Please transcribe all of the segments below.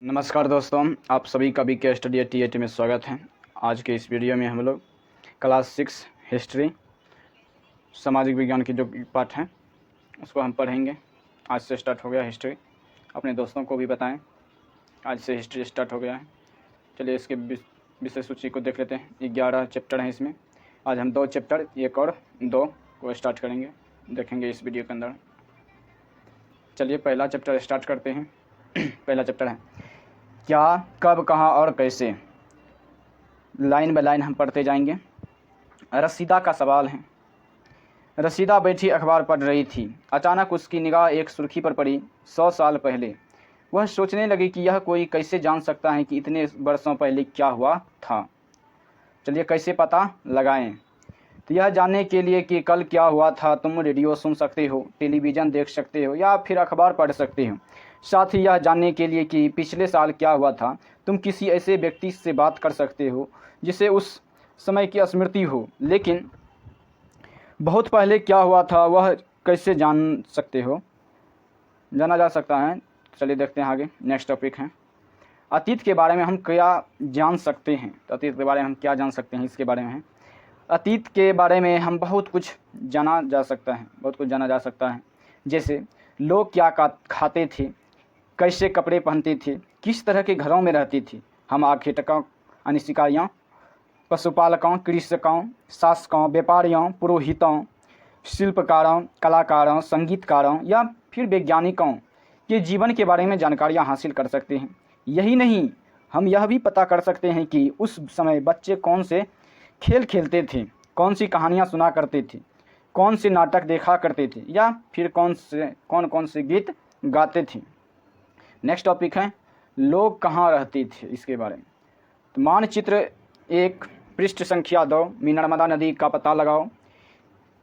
नमस्कार दोस्तों, आप सभी का BK स्टडी TAT में स्वागत है। आज के इस वीडियो में हम लोग क्लास 6 हिस्ट्री सामाजिक विज्ञान की जो पाठ हैं उसको हम पढ़ेंगे। आज से स्टार्ट हो गया हिस्ट्री, अपने दोस्तों को भी बताएं आज से हिस्ट्री स्टार्ट हो गया है। चलिए इसके विषय सूची को देख लेते हैं। 11 चैप्टर हैं इसमें। आज हम 2 चैप्टर 1 और 2 को स्टार्ट करेंगे, देखेंगे इस वीडियो के अंदर। चलिए पहला चैप्टर स्टार्ट करते हैं। पहला चैप्टर है क्या, कब, कहाँ और कैसे। लाइन बाय लाइन हम पढ़ते जाएंगे। रसीदा का सवाल है। रसीदा बैठी अखबार पढ़ रही थी। अचानक उसकी निगाह एक सुर्खी पर पड़ी। 100 साल पहले। वह सोचने लगी कि यह कोई कैसे जान सकता है कि इतने वर्षों पहले क्या हुआ था। चलिए कैसे पता लगाएं। तो यह जानने के लिए कि कल क्या हुआ था, तुम रेडियो सुन सकते हो, टेलीविज़न देख सकते हो या फिर अखबार पढ़ सकते हो। साथ ही यह जानने के लिए कि पिछले साल क्या हुआ था, तुम किसी ऐसे व्यक्ति से बात कर सकते हो जिसे उस समय की स्मृति हो, लेकिन बहुत पहले क्या हुआ था वह कैसे जान सकते हो, जाना जा सकता है। चलिए देखते हैं आगे। नेक्स्ट टॉपिक है अतीत के बारे में हम क्या जान सकते हैं। तो अतीत के बारे में हम क्या जान सकते हैं, इसके बारे में है। अतीत के बारे में हम बहुत कुछ जाना जा सकता है, जैसे लोग क्या खाते थे, कैसे कपड़े पहनते थे, किस तरह के घरों में रहते थे। हम आखेटकों, अनिशिकारियों, पशुपालकों, कृषकों, शासकों, व्यापारियों, पुरोहितों, शिल्पकारों, कलाकारों, संगीतकारों या फिर वैज्ञानिकों के जीवन के बारे में जानकारियाँ हासिल कर सकते हैं। यही नहीं, हम यह भी पता कर सकते हैं कि उस समय बच्चे कौन से खेल खेलते थे, कौन सी कहानियाँ सुना करते थे, कौन से नाटक देखा करते थे या फिर कौन से गीत गाते थे। नेक्स्ट टॉपिक है लोग कहाँ रहते थे, इसके बारे में। तो मानचित्र 1, पृष्ठ संख्या 2 में नर्मदा नदी का पता लगाओ।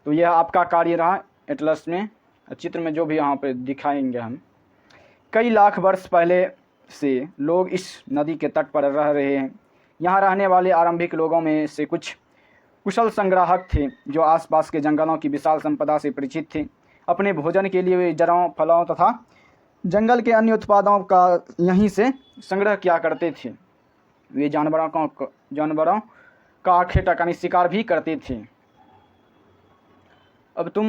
तो यह आपका कार्य रहा एटलस में, चित्र में जो भी यहाँ पे दिखाएंगे हम। कई लाख वर्ष पहले से लोग इस नदी के तट पर रह रहे हैं। यहाँ रहने वाले आरंभिक लोगों में से कुछ कुशल संग्राहक थे जो आसपास के जंगलों की विशाल संपदा से परिचित थे। अपने भोजन के लिए वे जड़ों, फलों तथा जंगल के अन्य उत्पादों का यहीं से संग्रह किया करते थे। वे जानवरों का आखेटक यानी शिकार भी करते थे। अब तुम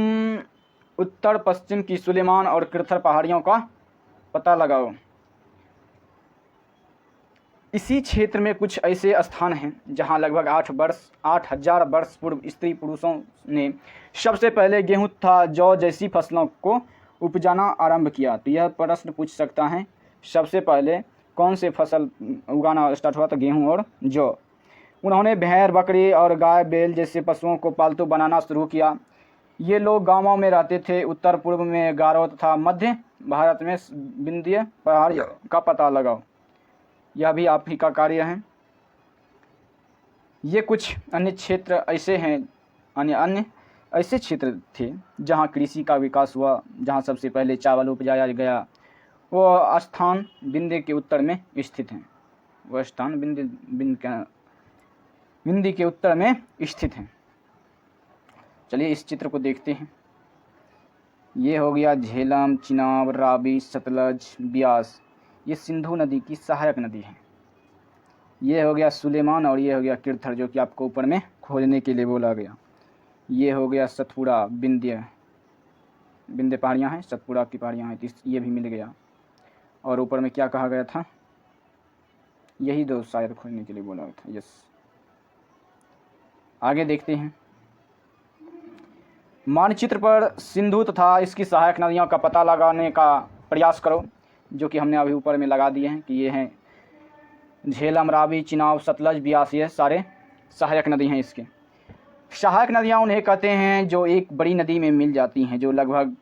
उत्तर पश्चिम की सुलेमान और कृथर पहाड़ियों का पता लगाओ। इसी क्षेत्र में कुछ ऐसे स्थान हैं जहां लगभग 8,000 वर्ष पूर्व स्त्री पुरुषों ने सबसे पहले गेहूं तथा जौ जैसी फसलों को उपजाना आरंभ किया। तो यह प्रश्न पूछ सकता है सबसे पहले कौन से फसल उगाना स्टार्ट हुआ, तो गेहूं और जौ। उन्होंने भेड़, बकरी और गाय, बैल जैसे पशुओं को पालतू बनाना शुरू किया। ये लोग गांवों में रहते थे। उत्तर पूर्व में गारो तथा मध्य भारत में विंध्य पहाड़ियों का पता लगाओ। यह भी आप ही का कार्य है। ये कुछ अन्य क्षेत्र ऐसे हैं, अन्य ऐसे क्षेत्र थे जहां कृषि का विकास हुआ। जहां सबसे पहले चावल उपजाया गया वो स्थान विंध्य के उत्तर में स्थित है। वह स्थान विंध्य के उत्तर में स्थित है। चलिए इस चित्र को देखते हैं। ये हो गया झेलम, चिनाब, रावी, सतलज, ब्यास। ये सिंधु नदी की सहायक नदी है। ये हो गया सुलेमान और ये हो गया कृथर, जो कि आपको ऊपर में खोजने के लिए बोला गया। ये हो गया सतपुड़ा, विंध्य पहाड़ियाँ हैं, सतपुड़ा की पहाड़ियाँ हैं, तो ये भी मिल गया। और ऊपर में क्या कहा गया था, यही दो शायद खोजने के लिए बोला था। यस, आगे देखते हैं। मानचित्र पर सिंधु तथा इसकी सहायक नदियों का पता लगाने का प्रयास करो, जो कि हमने अभी ऊपर में लगा दिए हैं कि ये हैं झेलम, रावी, चिनाब, सतलज, ब्यास। ये सारे सहायक नदी हैं। इसके सहायक नदियाँ उन्हें कहते हैं जो एक बड़ी नदी में मिल जाती हैं, जो लगभग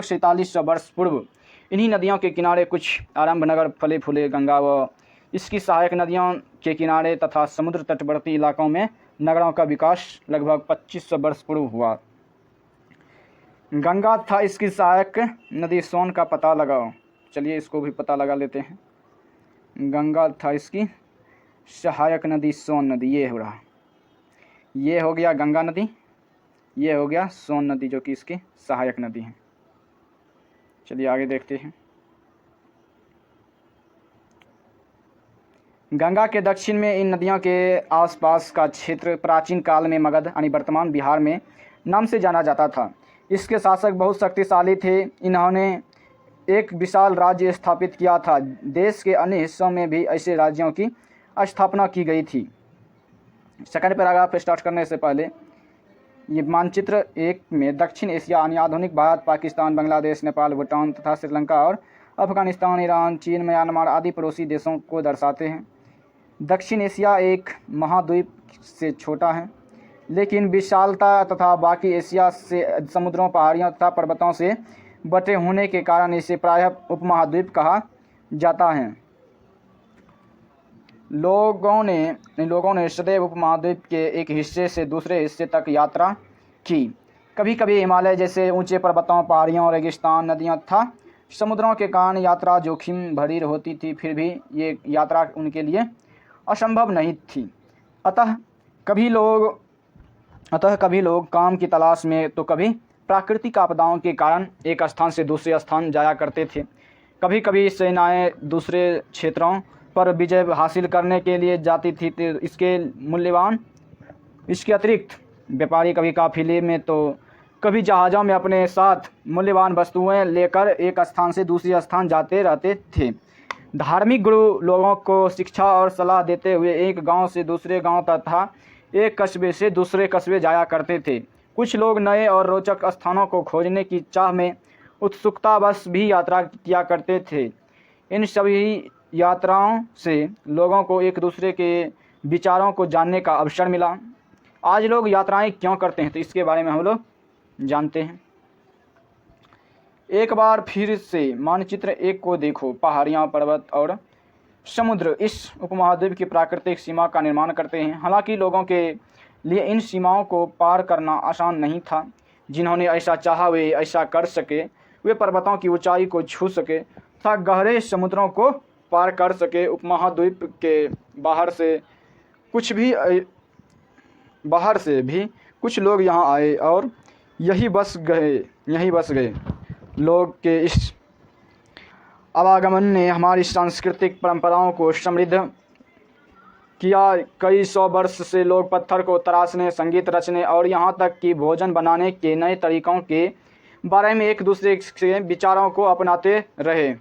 4700 वर्ष पूर्व इन्हीं नदियों के किनारे कुछ आरंभ नगर फले फूले गंगा व इसकी सहायक नदियों के किनारे तथा समुद्र तटवर्ती इलाकों में नगरों का विकास लगभग 2500 वर्ष पूर्व हुआ। गंगा तथा इसकी सहायक नदी सोन का पता लगाओ। चलिए इसको भी पता लगा लेते हैं। गंगा तथा इसकी सहायक नदी सोन नदी, ये हो रहा, ये हो गया गंगा नदी, ये हो गया सोन नदी, जो कि इसकी सहायक नदी है। चलिए आगे देखते हैं। गंगा के दक्षिण में इन नदियों के आसपास का क्षेत्र प्राचीन काल में मगध यानी वर्तमान बिहार में नाम से जाना जाता था। इसके शासक बहुत शक्तिशाली थे। इन्होंने एक विशाल राज्य स्थापित किया था। देश के अन्य हिस्सों में भी ऐसे राज्यों की स्थापना की गई थी। सेकंड पैराग्राफ स्टार्ट करने से पहले ये मानचित्र 1 में दक्षिण एशिया यानी आधुनिक भारत, पाकिस्तान, बांग्लादेश, नेपाल, भूटान तथा श्रीलंका और अफगानिस्तान, ईरान, चीन, म्यांमार आदि पड़ोसी देशों को दर्शाते हैं। दक्षिण एशिया एक महाद्वीप से छोटा है, लेकिन विशालता तथा बाकी एशिया से समुद्रों, पहाड़ियों तथा पर्वतों से बटे होने के कारण इसे प्रायः उपमहाद्वीप कहा जाता है। लोगों ने सदैव उपमहाद्वीप के एक हिस्से से दूसरे हिस्से तक यात्रा की। कभी कभी हिमालय जैसे ऊंचे पर्वतों, पहाड़ियों, रेगिस्तान, नदियों तथा समुद्रों के कारण यात्रा जोखिम भरी होती थी। फिर भी ये यात्रा उनके लिए असंभव नहीं थी। अतः कभी लोग काम की तलाश में तो कभी प्राकृतिक आपदाओं के कारण एक स्थान से दूसरे स्थान जाया करते थे। कभी कभी सेनाएं दूसरे क्षेत्रों पर विजय हासिल करने के लिए जाती थी। तो इसके अतिरिक्त व्यापारी कभी काफिले में तो कभी जहाज़ों में अपने साथ मूल्यवान वस्तुएं लेकर एक स्थान से दूसरे स्थान जाते रहते थे। धार्मिक गुरु लोगों को शिक्षा और सलाह देते हुए एक गांव से दूसरे गांव तथा एक कस्बे से दूसरे कस्बे जाया करते थे। कुछ लोग नए और रोचक स्थानों को खोजने की चाह में उत्सुकतावश भी यात्रा किया करते थे। इन सभी यात्राओं से लोगों को एक दूसरे के विचारों को जानने का अवसर मिला। आज लोग यात्राएं क्यों करते हैं, तो इसके बारे में हम लोग जानते हैं। एक बार फिर से मानचित्र 1 को देखो। पहाड़ियाँ, पर्वत और समुद्र इस उपमहाद्वीप की प्राकृतिक सीमा का निर्माण करते हैं। हालांकि लोगों के लिए इन सीमाओं को पार करना आसान नहीं था। जिन्होंने ऐसा चाहा वे ऐसा कर सके। वे पर्वतों की ऊंचाई को छू सके तथा गहरे समुद्रों को पार कर सके। उपमहाद्वीप के बाहर से भी कुछ लोग यहाँ आए और यहीं बस गए। लोग के इस आवागमन ने हमारी सांस्कृतिक परंपराओं को समृद्ध किया। कई सौ वर्ष से लोग पत्थर को तराशने, संगीत रचने और यहाँ तक कि भोजन बनाने के नए तरीकों के बारे में एक दूसरे के विचारों को अपनाते रहे।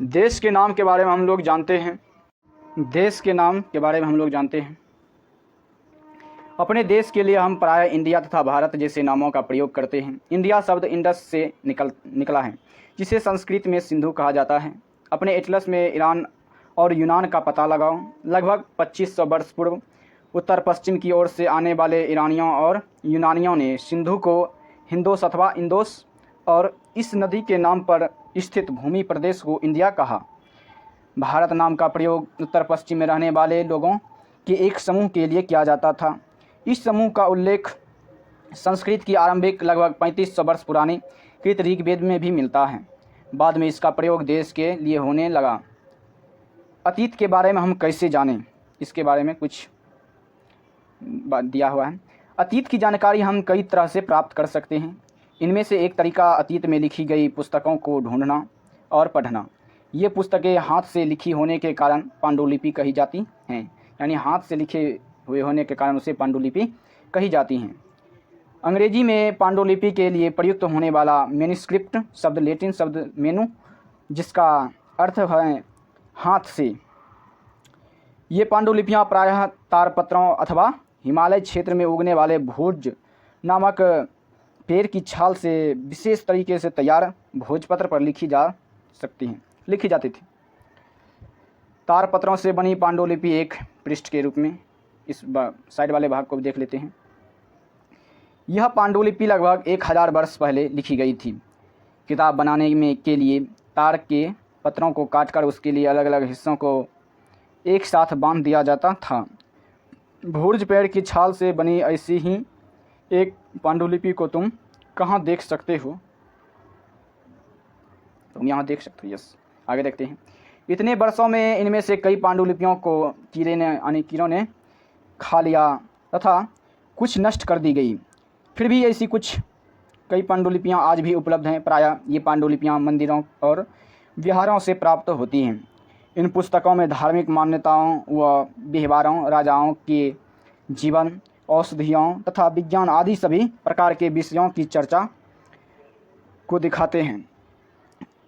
देश के नाम के बारे में हम लोग जानते हैं। अपने देश के लिए हम प्रायः इंडिया तथा भारत जैसे नामों का प्रयोग करते हैं। इंडिया शब्द इंडस से निकला है, जिसे संस्कृत में सिंधु कहा जाता है। अपने एटलस में ईरान और यूनान का पता लगाओ। लगभग 2500 वर्ष पूर्व उत्तर पश्चिम की ओर से आने वाले ईरानियों और यूनानियों ने सिंधु को हिंदोस अथवा इंदोस और इस नदी के नाम पर स्थित भूमि प्रदेश को इंडिया कहा। भारत नाम का प्रयोग उत्तर पश्चिम में रहने वाले लोगों के एक समूह के लिए किया जाता था। इस समूह का उल्लेख संस्कृत की आरंभिक लगभग 3500 वर्ष पुरानी कृत ऋग्वेद में भी मिलता है। बाद में इसका प्रयोग देश के लिए होने लगा। अतीत के बारे में हम कैसे जानें, इसके बारे में कुछ दिया हुआ है। अतीत की जानकारी हम कई तरह से प्राप्त कर सकते हैं। इनमें से एक तरीका अतीत में लिखी गई पुस्तकों को ढूंढना और पढ़ना। ये पुस्तकें हाथ से लिखी होने के कारण पांडुलिपि कही जाती हैं। यानी हाथ से लिखे हुए होने के कारण उसे पांडुलिपि कही जाती हैं। अंग्रेजी में पांडुलिपि के लिए प्रयुक्त होने वाला मैन्युस्क्रिप्ट शब्द लैटिन शब्द मेनु, जिसका अर्थ है हाथ से। ये पांडुलिपियाँ प्रायः तारपत्रों अथवा हिमालय क्षेत्र में उगने वाले भोज नामक पेड़ की छाल से विशेष तरीके से तैयार भोजपत्र पर लिखी जाती थी। तारपत्रों से बनी पांडुलिपि एक पृष्ठ के रूप में, इस साइड वाले भाग को भी देख लेते हैं। यह पांडुलिपि लगभग 1000 वर्ष पहले लिखी गई थी। किताब बनाने में के लिए तार के पत्रों को काटकर उसके लिए अलग अलग हिस्सों को एक साथ बांध दिया जाता था। भोज पेड़ की छाल से बनी ऐसी ही एक पांडुलिपि को तुम कहाँ देख सकते हो? तुम यहाँ देख सकते हो। यस, आगे देखते हैं। इतने वर्षों में इनमें से कई पांडुलिपियों को कीड़ों ने खा लिया तथा कुछ नष्ट कर दी गई। फिर भी ऐसी कई पांडुलिपियाँ आज भी उपलब्ध हैं। प्रायः ये पांडुलिपियाँ मंदिरों और व्यवहारों से प्राप्त होती हैं। इन पुस्तकों में धार्मिक मान्यताओं व व्यवहारों, राजाओं के जीवन, औषधियों तथा विज्ञान आदि सभी प्रकार के विषयों की चर्चा को दिखाते हैं।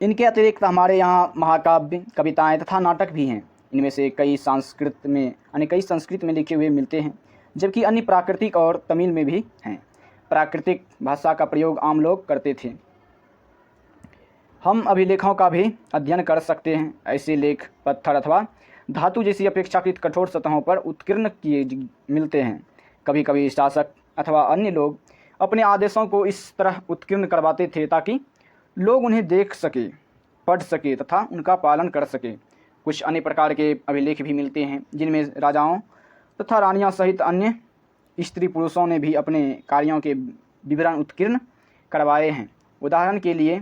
इनके अतिरिक्त हमारे यहाँ महाकाव्य, कविताएं तथा नाटक भी हैं। इनमें से कई संस्कृत में लिखे हुए मिलते हैं, जबकि अन्य प्राकृतिक और तमिल में भी हैं। प्राकृतिक भाषा का प्रयोग आम लोग करते थे। हम अभिलेखों का भी अध्ययन कर सकते हैं। ऐसे लेख पत्थर अथवा धातु जैसी अपेक्षाकृत कठोर सतहों पर उत्कीर्ण किए मिलते हैं। कभी कभी शासक अथवा अन्य लोग अपने आदेशों को इस तरह उत्कीर्ण करवाते थे ताकि लोग उन्हें देख सके, पढ़ सके तथा उनका पालन कर सके। कुछ अन्य प्रकार के अभिलेख भी मिलते हैं जिनमें राजाओं तथा रानियां सहित अन्य स्त्री पुरुषों ने भी अपने कार्यों के विवरण उत्कीर्ण करवाए हैं। उदाहरण के लिए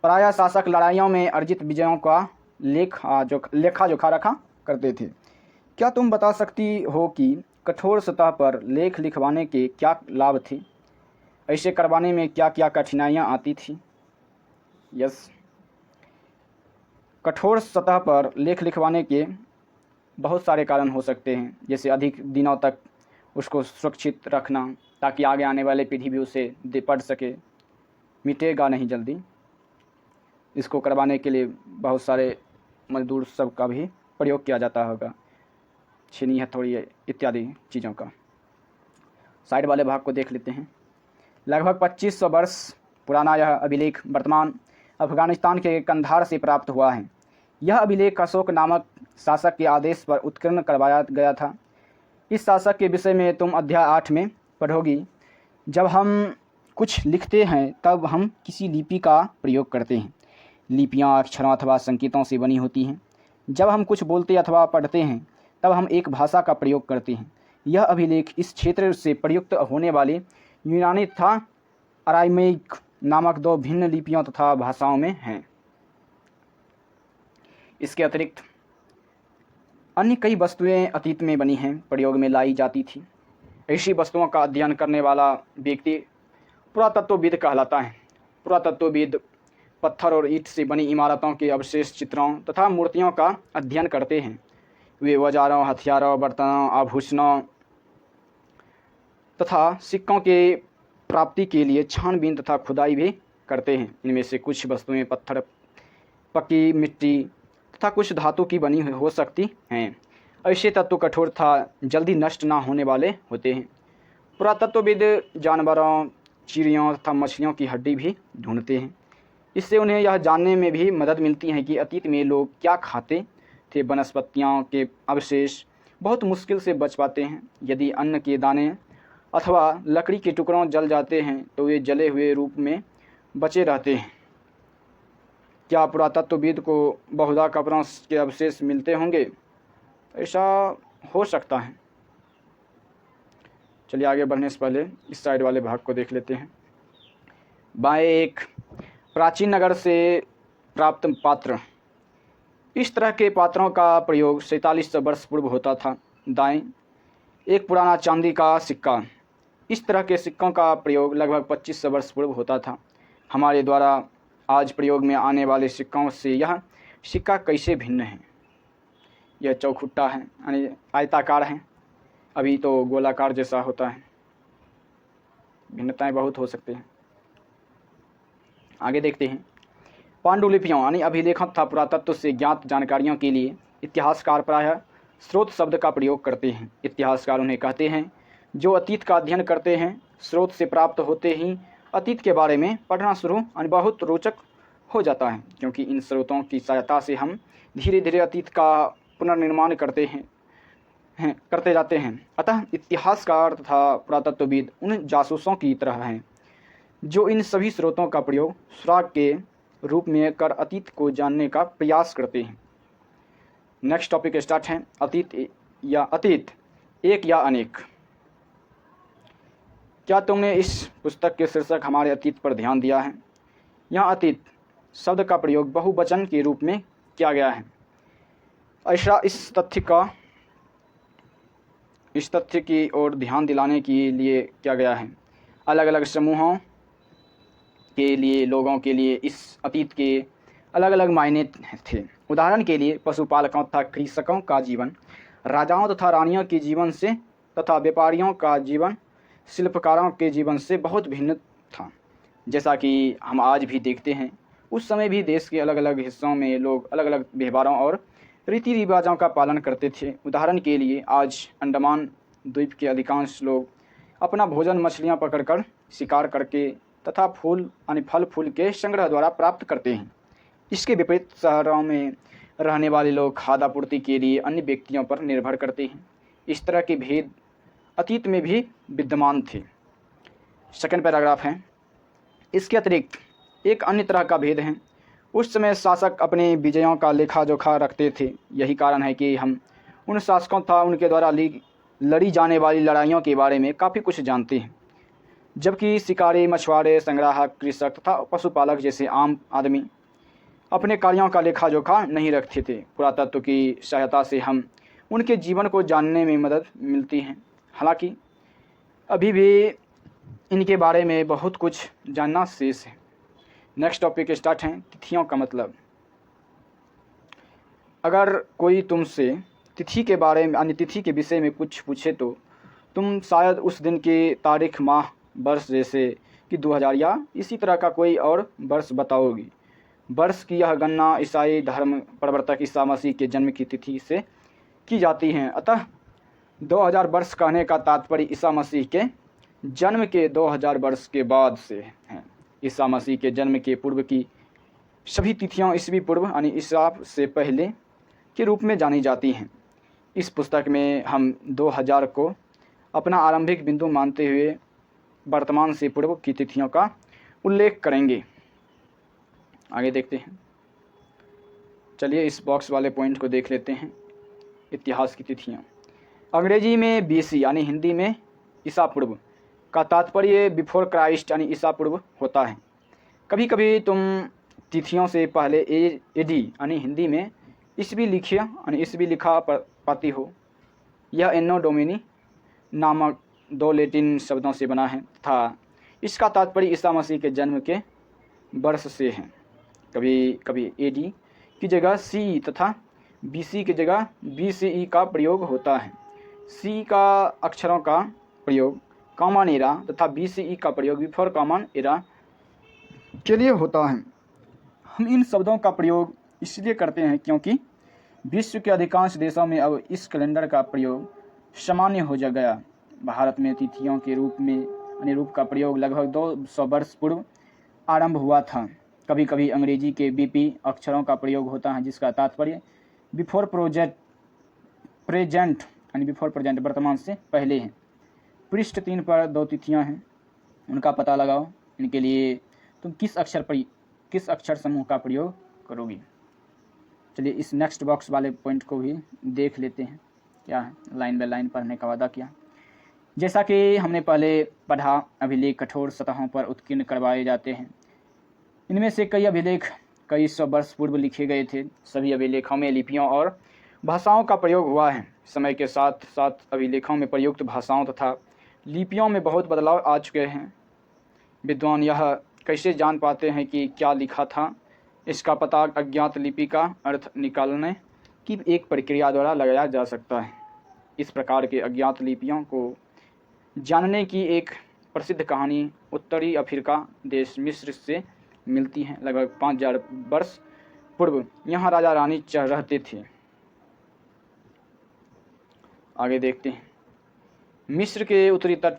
प्रायः शासक लड़ाइयों में अर्जित विजयों का लेखा जोखा रखा करते थे। क्या तुम बता सकती हो कि कठोर सतह पर लेख लिखवाने के क्या लाभ थे? ऐसे करवाने में क्या क्या कठिनाइयाँ आती थी? यस, कठोर सतह पर लेख लिखवाने के बहुत सारे कारण हो सकते हैं, जैसे अधिक दिनों तक उसको सुरक्षित रखना ताकि आगे आने वाले पीढ़ी भी उसे पढ़ सके, मिटेगा नहीं जल्दी। इसको करवाने के लिए बहुत सारे मजदूर सब का भी प्रयोग किया जाता होगा, छीनी हथौड़ी इत्यादि चीज़ों का। साइड वाले भाग को देख लेते हैं। लगभग 2500 वर्ष पुराना यह अभिलेख वर्तमान अफगानिस्तान के कंधार से प्राप्त हुआ है। यह अभिलेख अशोक नामक शासक के आदेश पर उत्कीर्ण करवाया गया था। इस शासक के विषय में तुम अध्याय 8 में पढ़ोगी। जब हम कुछ लिखते हैं तब हम किसी लिपि का प्रयोग करते हैं। लिपियाँ अक्षरों अथवा संकेतों से बनी होती हैं। जब हम कुछ बोलते अथवा पढ़ते हैं तब हम एक भाषा का प्रयोग करते हैं। यह अभिलेख इस क्षेत्र से प्रयुक्त होने वाले यूनानी तथा अरामेइक नामक 2 भिन्न लिपियों तथा भाषाओं में हैं। इसके अतिरिक्त अन्य कई वस्तुएं अतीत में बनी हैं, प्रयोग में लाई जाती थी। ऐसी वस्तुओं का अध्ययन करने वाला व्यक्ति पुरातत्वविद कहलाता है। पुरातत्वविद पत्थर और ईंट से बनी इमारतों के अवशेष, चित्रों तथा मूर्तियों का अध्ययन करते हैं। वे औजारों, हथियारों, बर्तनों, आभूषणों तथा सिक्कों के प्राप्ति के लिए छानबीन तथा खुदाई भी करते हैं। इनमें से कुछ वस्तुएं पत्थर, पक्की मिट्टी तथा कुछ धातु की बनी हो सकती हैं। ऐसे तत्व कठोर तथा जल्दी नष्ट ना होने वाले होते हैं। पुरातत्वविद जानवरों, चिड़ियों तथा मछलियों की हड्डी भी ढूंढते हैं। इससे उन्हें यह जानने में भी मदद मिलती है कि अतीत में लोग क्या खाते थे। वनस्पतियों के अवशेष बहुत मुश्किल से बच पाते हैं। यदि अन्न के दाने अथवा लकड़ी के टुकड़ों जल जाते हैं तो वे जले हुए रूप में बचे रहते हैं। क्या पुरातत्वविद को बहुधा कब्रों के अवशेष मिलते होंगे? ऐसा हो सकता है। चलिए आगे बढ़ने से पहले इस साइड वाले भाग को देख लेते हैं। बाएं एक प्राचीन नगर से प्राप्त पात्र। इस तरह के पात्रों का प्रयोग 4700 वर्ष पूर्व होता था। दाएं एक पुराना चांदी का सिक्का। इस तरह के सिक्कों का प्रयोग लगभग 2500 वर्ष पूर्व होता था। हमारे द्वारा आज प्रयोग में आने वाले सिक्कों से यह सिक्का कैसे भिन्न है? यह चौखुट्टा है, यानी आयताकार है, अभी तो गोलाकार जैसा होता है। भिन्नताएं बहुत हो सकते हैं। आगे देखते हैं। पांडुलिपियों यानी अभिलेखों तथा पुरातत्व से ज्ञात जानकारियों के लिए इतिहासकार प्रायः स्रोत शब्द का प्रयोग करते हैं। इतिहासकार उन्हें कहते हैं जो अतीत का अध्ययन करते हैं। स्रोत से प्राप्त होते ही अतीत के बारे में पढ़ना शुरू बहुत रोचक हो जाता है, क्योंकि इन स्रोतों की सहायता से हम धीरे धीरे अतीत का पुनर्निर्माण करते जाते हैं। अतः इतिहासकार तथा पुरातत्वविद उन जासूसों की तरह हैं जो इन सभी स्रोतों का प्रयोग सुराग के रूप में कर अतीत को जानने का प्रयास करते हैं। नेक्स्ट टॉपिक स्टार्ट है। अतीत एक या अनेक। क्या तुमने इस पुस्तक के शीर्षक हमारे अतीत पर ध्यान दिया है? यहाँ अतीत शब्द का प्रयोग बहुवचन के रूप में किया गया है। ऐसा इस तथ्य की ओर ध्यान दिलाने के लिए किया गया है। अलग अलग समूहों के लिए, लोगों के लिए इस अतीत के अलग अलग मायने थे। उदाहरण के लिए पशुपालकों तथा कृषकों का जीवन राजाओं तथा रानियों के जीवन से तथा व्यापारियों का जीवन शिल्पकारों के जीवन से बहुत भिन्न था। जैसा कि हम आज भी देखते हैं, उस समय भी देश के अलग अलग हिस्सों में लोग अलग अलग व्यवहारों और रीति रिवाजों का पालन करते थे। उदाहरण के लिए आज अंडमान द्वीप के अधिकांश लोग अपना भोजन मछलियां पकड़कर, शिकार करके तथा फल फूल के संग्रह द्वारा प्राप्त करते हैं। इसके विपरीत शहरों में रहने वाले लोग खाद्य आपूर्ति के लिए अन्य व्यक्तियों पर निर्भर करते हैं। इस तरह के भेद अतीत में भी विद्यमान थे। सेकंड पैराग्राफ है। इसके अतिरिक्त एक अन्य तरह का भेद है। उस समय शासक अपने विजयों का लेखा जोखा रखते थे। यही कारण है कि हम उन शासकों तथा उनके द्वारा लड़ी जाने वाली लड़ाइयों के बारे में काफ़ी कुछ जानते हैं, जबकि शिकारी, मछुआरे, संग्राहक, कृषक तथा पशुपालक जैसे आम आदमी अपने कार्यों का लेखा जोखा नहीं रखते थे। पुरातत्व की सहायता से हम उनके जीवन को जानने में मदद मिलती है। हालांकि अभी भी इनके बारे में बहुत कुछ जानना शेष है। नेक्स्ट टॉपिक स्टार्ट है। तिथियों का मतलब। अगर कोई तुमसे तिथि के बारे में यानी तिथि के विषय में कुछ पूछे तो तुम शायद उस दिन की तारीख, माह, वर्ष जैसे कि 2000 या इसी तरह का कोई और वर्ष बताओगी। वर्ष की यह गणना ईसाई धर्म प्रवर्तक ईसा मसीह के जन्म की तिथि से की जाती है। अतः 2000 वर्ष कहने का तात्पर्य ईसा मसीह के जन्म के 2000 वर्ष के बाद से है। ईसा मसीह के जन्म के पूर्व की सभी तिथियां ईसवी पूर्व यानी ईसा से पहले के रूप में जानी जाती हैं। इस पुस्तक में हम 2000 को अपना आरंभिक बिंदु मानते हुए वर्तमान से पूर्व की तिथियों का उल्लेख करेंगे। आगे देखते हैं। चलिए इस बॉक्स वाले पॉइंट को देख लेते हैं। इतिहास की तिथियां। अंग्रेजी में BC यानी हिंदी में ईसा पूर्व का तात्पर्य बिफोर क्राइस्ट यानी ईसा पूर्व होता है। कभी कभी तुम तिथियों से पहले AD यानी हिंदी में ईसवी लिखा पाती हो। यह एनो डोमिनी नामक 2 लैटिन शब्दों से बना है तथा इसका तात्पर्य ईसा मसीह के जन्म के वर्ष से है। कभी कभी AD की जगह CE तथा BC की जगह BCE का प्रयोग होता है। CE का अक्षरों का प्रयोग कॉमन एरा तथा BCE का प्रयोग बिफोर कॉमन एरा के लिए होता है। हम इन शब्दों का प्रयोग इसलिए करते हैं क्योंकि विश्व के अधिकांश देशों में अब इस कैलेंडर का प्रयोग सामान्य हो जा गया। भारत में तिथियों के रूप का प्रयोग लगभग 200 वर्ष पूर्व आरंभ हुआ था। कभी कभी अंग्रेजी के BP अक्षरों का प्रयोग होता है जिसका तात्पर्य बिफोर प्रेजेंट यानी बिफोर प्रेजेंट वर्तमान से पहले है। पृष्ठ 3 पर 2 तिथियां हैं, उनका पता लगाओ। इनके लिए तुम किस अक्षर समूह का प्रयोग करोगी। चलिए इस नेक्स्ट बॉक्स वाले पॉइंट को भी देख लेते हैं। क्या है, लाइन बाय लाइन पढ़ने का वादा किया। जैसा कि हमने पहले पढ़ा, अभिलेख कठोर सतहों पर उत्कीर्ण करवाए जाते हैं। इनमें से कई अभिलेख कई सौ वर्ष पूर्व लिखे गए थे। सभी अभिलेखों में लिपियों और भाषाओं का प्रयोग हुआ है। समय के साथ साथ अभिलेखों में प्रयुक्त भाषाओं तथा लिपियों में बहुत बदलाव आ चुके हैं। विद्वान यह कैसे जान पाते हैं कि क्या लिखा था? इसका पता अज्ञात लिपि का अर्थ निकालने की एक प्रक्रिया द्वारा लगाया जा सकता है। इस प्रकार के अज्ञात लिपियों को जानने की एक प्रसिद्ध कहानी उत्तरी अफ्रीका देश मिस्र से मिलती है। लगभग 5000 वर्ष पूर्व यहाँ राजा रानी रहते थे। आगे देखते हैं। मिस्र के उत्तरी तट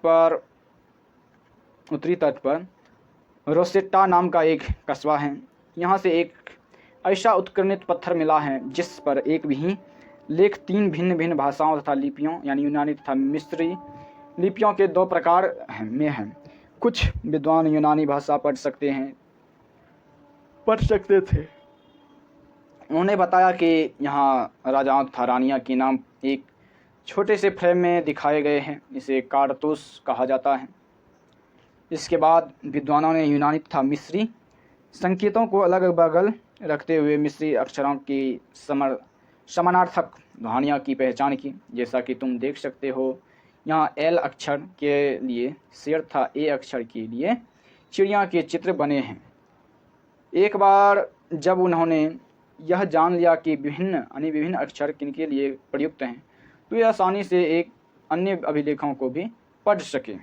पर रोसेट्टा नाम का एक कस्बा है। यहाँ से एक ऐसा उत्कीर्णित पत्थर मिला है जिस पर एक भी लेख 3 भिन्न भिन्न भाषाओं तथा लिपियों यानी यूनानी तथा मिस्री लिपियों के 2 प्रकार में है। कुछ विद्वान यूनानी भाषा पढ़ सकते थे। उन्होंने बताया कि यहाँ राजाओं तथा रानियाँ के नाम एक छोटे से फ्रेम में दिखाए गए हैं। इसे कारतूस कहा जाता है। इसके बाद विद्वानों ने यूनानी तथा मिस्री संकेतों को अलग बगल रखते हुए मिस्री अक्षरों की समानार्थक ध्वनियों की पहचान की। जैसा कि तुम देख सकते हो, यहाँ L अक्षर के लिए शेर तथा A अक्षर के लिए चिड़िया के चित्र बने हैं। एक बार जब उन्होंने यह जान लिया कि विभिन्न अक्षर किनके लिए प्रयुक्त हैं, तो ये आसानी से एक अन्य अभिलेखों को भी पढ़ सके।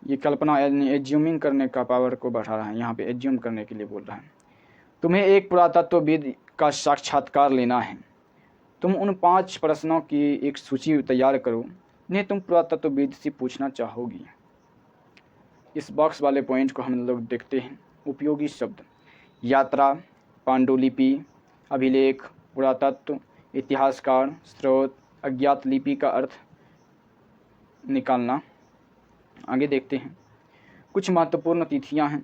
ये कल्पना एज्यूमिंग करने का पावर को बढ़ा रहा है, यहाँ पे एज्यूम करने के लिए बोल रहा है। तुम्हें एक पुरातत्वविद का साक्षात्कार लेना है। तुम उन 5 प्रश्नों की एक सूची तैयार करो जिन्हें तुम पुरातत्वविद से पूछना चाहोगी। इस बॉक्स वाले पॉइंट को हम लोग देखते हैं। उपयोगी शब्द: यात्रा, पांडुलिपि, अभिलेख, पुरातत्व, इतिहासकार, स्रोत, अज्ञात लिपि का अर्थ निकालना। आगे देखते हैं। कुछ महत्वपूर्ण तिथियां हैं।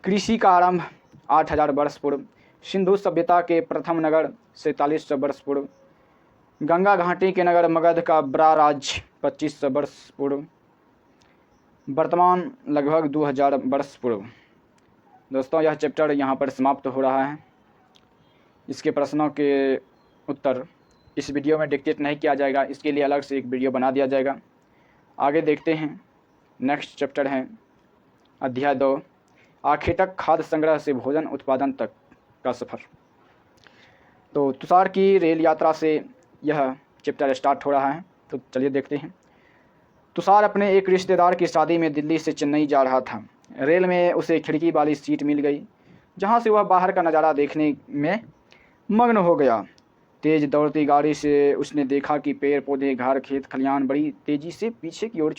कृषि का आरंभ 8000 वर्ष पूर्व, सिंधु सभ्यता के प्रथम नगर 4700 वर्ष पूर्व, गंगा घाटी के नगर मगध का ब्रा राज्य 2500 वर्ष पूर्व, वर्तमान लगभग 2000 वर्ष पूर्व। दोस्तों, यह चैप्टर यहाँ पर समाप्त हो रहा है। इसके प्रश्नों के उत्तर इस वीडियो में डिक्टेट नहीं किया जाएगा, इसके लिए अलग से एक वीडियो बना दिया जाएगा। आगे देखते हैं। नेक्स्ट चैप्टर है अध्याय 2, आखेटक खाद्य संग्रह से भोजन उत्पादन तक का सफ़र। तो तुषार की रेल यात्रा से यह चैप्टर स्टार्ट हो रहा है। तो चलिए देखते हैं। तुषार अपने एक रिश्तेदार की शादी में दिल्ली से चेन्नई जा रहा था। रेल में उसे खिड़की वाली सीट मिल गई, जहां से वह बाहर का नज़ारा देखने में मग्न हो गया। तेज़ दौड़ती गाड़ी से उसने देखा कि पेड़ पौधे, घर, खेत खलिहान बड़ी तेज़ी से पीछे की ओर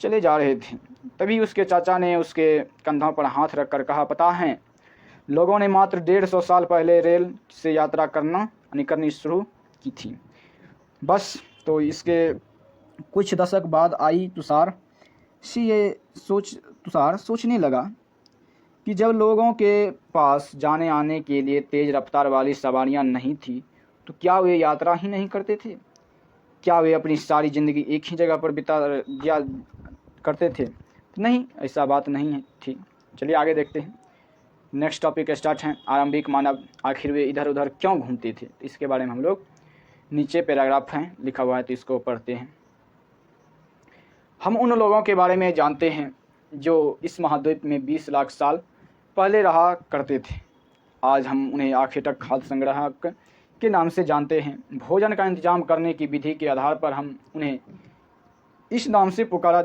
चले जा रहे थे। तभी उसके चाचा ने उसके कंधों पर हाथ रखकर कहा, पता है, लोगों ने मात्र 150 साल पहले रेल से यात्रा करनी शुरू की थी। बस तो इसके कुछ दशक बाद आई तुषार सोचने लगा कि जब लोगों के पास जाने आने के लिए तेज़ रफ्तार वाली सवारियां नहीं थी, तो क्या वे यात्रा ही नहीं करते थे? क्या वे अपनी सारी ज़िंदगी एक ही जगह पर बिता दिया करते थे? नहीं, ऐसा बात नहीं है। ठीक, चलिए आगे देखते हैं। नेक्स्ट टॉपिक स्टार्ट है। आरंभिक मानव, आखिर वे इधर उधर क्यों घूमते थे? इसके बारे में हम लोग नीचे पैराग्राफ हैं लिखा हुआ है, तो इसको पढ़ते हैं। हम उन लोगों के बारे में जानते हैं जो इस महाद्वीप में 20 लाख साल पहले रहा करते थे। आज हम उन्हें आखेटक खाद्य संग्राहक के नाम से जानते हैं। भोजन का इंतजाम करने की विधि के आधार पर हम उन्हें इस नाम से पुकारा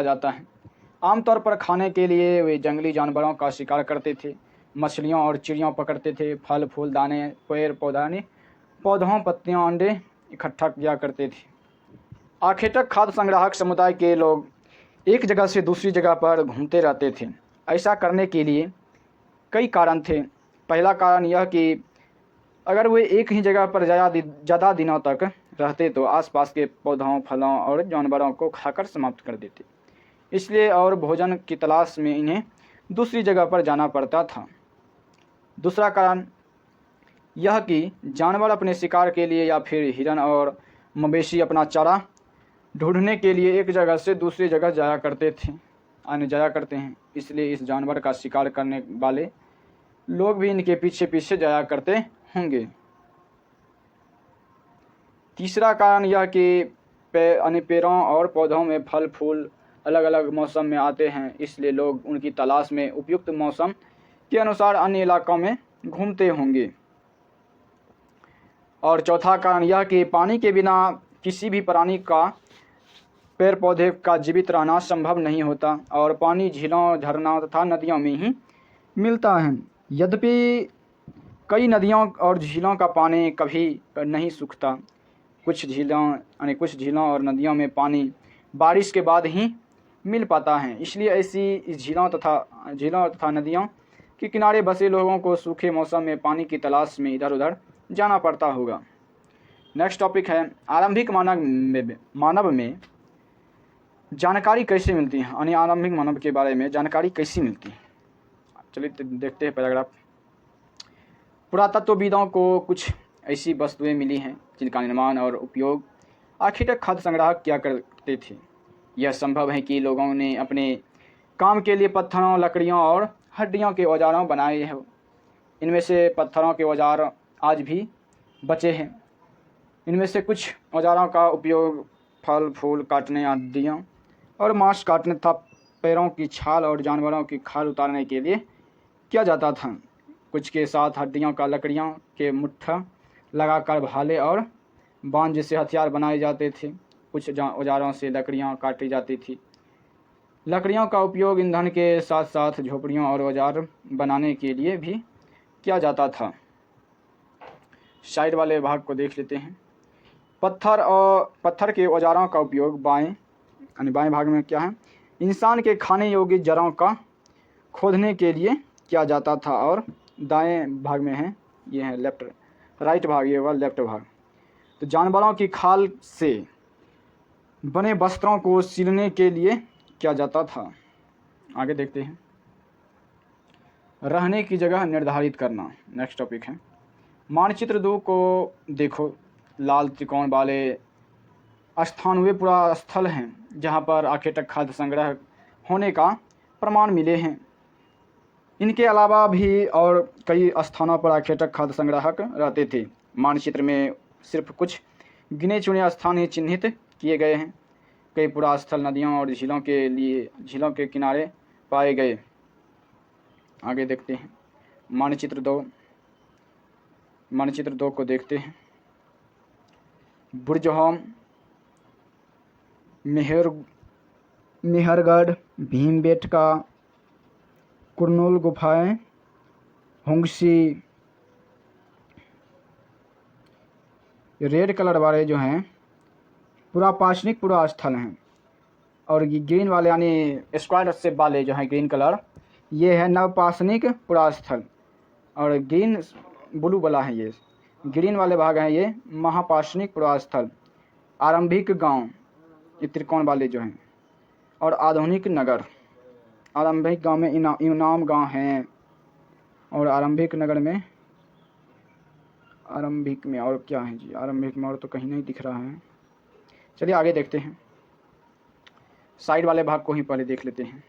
जाता है। आमतौर पर खाने के लिए वे जंगली जानवरों का शिकार करते थे, मछलियों और चिड़ियों पकड़ते थे, फल फूल, दाने, पेड़ पौधों, पत्तियां, अंडे इकट्ठा किया करते थे। आखेटक खाद्य संग्राहक समुदाय के लोग एक जगह से दूसरी जगह पर घूमते रहते थे। ऐसा करने के लिए कई कारण थे। पहला कारण यह कि अगर वे एक ही जगह पर ज़्यादा दिनों तक रहते तो आसपास के पौधों, फलों और जानवरों को खाकर समाप्त कर देते, इसलिए और भोजन की तलाश में इन्हें दूसरी जगह पर जाना पड़ता था। दूसरा कारण यह कि जानवर अपने शिकार के लिए या फिर हिरन और मवेशी अपना चारा ढूंढने के लिए एक जगह से दूसरी जगह जाया करते हैं, इसलिए इस जानवर का शिकार करने वाले लोग भी इनके पीछे पीछे जाया करते होंगे। तीसरा कारण यह कि पेड़ों और पौधों में फल फूल अलग अलग मौसम में आते हैं, इसलिए लोग उनकी तलाश में उपयुक्त मौसम के अनुसार अन्य इलाकों में घूमते होंगे। और चौथा कारण यह कि पानी के बिना किसी भी प्राणी का, पेड़ पौधे का जीवित रहना संभव नहीं होता और पानी झीलों, झरनों तथा नदियों में ही मिलता है। यद्यपि कई नदियों और झीलों का पानी कभी नहीं सूखता। कुछ झीलों और नदियों में पानी बारिश के बाद ही मिल पाता है, इसलिए ऐसी झीलों तथा नदियों के किनारे बसे लोगों को सूखे मौसम में पानी की तलाश में इधर उधर जाना पड़ता होगा। नेक्स्ट टॉपिक है आरंभिक मानव में जानकारी कैसे मिलती है, यानी आरंभिक मानव के बारे में जानकारी कैसी मिलती है। चलिए देखते हैं पैराग्राफ। पुरातत्वविदों को कुछ ऐसी वस्तुएं मिली हैं जिनका निर्माण और उपयोग आखेटक खाद्य संग्राहक किया करते थे। यह संभव है कि लोगों ने अपने काम के लिए पत्थरों, लकड़ियों और हड्डियों के औजारों बनाए हैं। इनमें से पत्थरों के औजार आज भी बचे हैं। इनमें से कुछ औजारों का उपयोग फल फूल काटने, हड्डियों और मांस काटने तथा पैरों की छाल और जानवरों की खाल उतारने के लिए किया जाता था। कुछ के साथ हड्डियों का लकड़ियों के मुट्ठा लगाकर भाले और बाण जैसे हथियार बनाए जाते थे। कुछ औजारों से लकड़ियाँ काटी जाती थी। लकड़ियों का उपयोग ईंधन के साथ साथ झोपड़ियों और औजार बनाने के लिए भी किया जाता था। साइड वाले भाग को देख लेते हैं। पत्थर के औजारों का उपयोग बाएं भाग में क्या है, इंसान के खाने योग्य जड़ों का खोदने के लिए किया जाता था, और दाएं भाग में है, ये है राइट भाग, ये हुआ लेफ्ट भाग। तो जानवरों की खाल से बने वस्त्रों को सिलने के लिए किया जाता था। आगे देखते हैं। रहने की जगह निर्धारित करना नेक्स्ट टॉपिक है। मानचित्र 2 को देखो। लाल त्रिकोण वाले स्थान वे पुरा स्थल हैं जहां पर आखेटक खाद्य संग्रह होने का प्रमाण मिले हैं। इनके अलावा भी और कई स्थानों पर आखेटक खाद्य संग्राहक रहते थे। मानचित्र में सिर्फ कुछ गिने चुने स्थान ही चिन्हित किए गए हैं। कई पुरा स्थल नदियों और झीलों के किनारे पाए गए। आगे देखते हैं। मानचित्र 2 को देखते हैं। बुर्जहोम, मेहरगढ़, भीमबेटका, कुरनूल गुफाएं, होंगसी, रेड कलर वाले जो हैं पुरापाषाणिक पुरा स्थल हैं, और ये ग्रीन वाले यानी स्क्वायर शेप वाले जो हैं ग्रीन कलर, ये है नवपाषाणिक पुरा स्थल, और ग्रीन ब्लू वाला है, ये ग्रीन वाले भाग हैं ये महापाषाणिक पुरा स्थल। आरंभिक गांव ये त्रिकोण वाले जो हैं, और आधुनिक नगर। आरंभिक गांव में इनाम गांव हैं, और आरंभिक नगर में आरंभिक में और क्या है जी, आरंभिक में और तो कहीं नहीं दिख रहा है। चलिए आगे देखते हैं। साइड वाले भाग को ही पहले देख लेते हैं,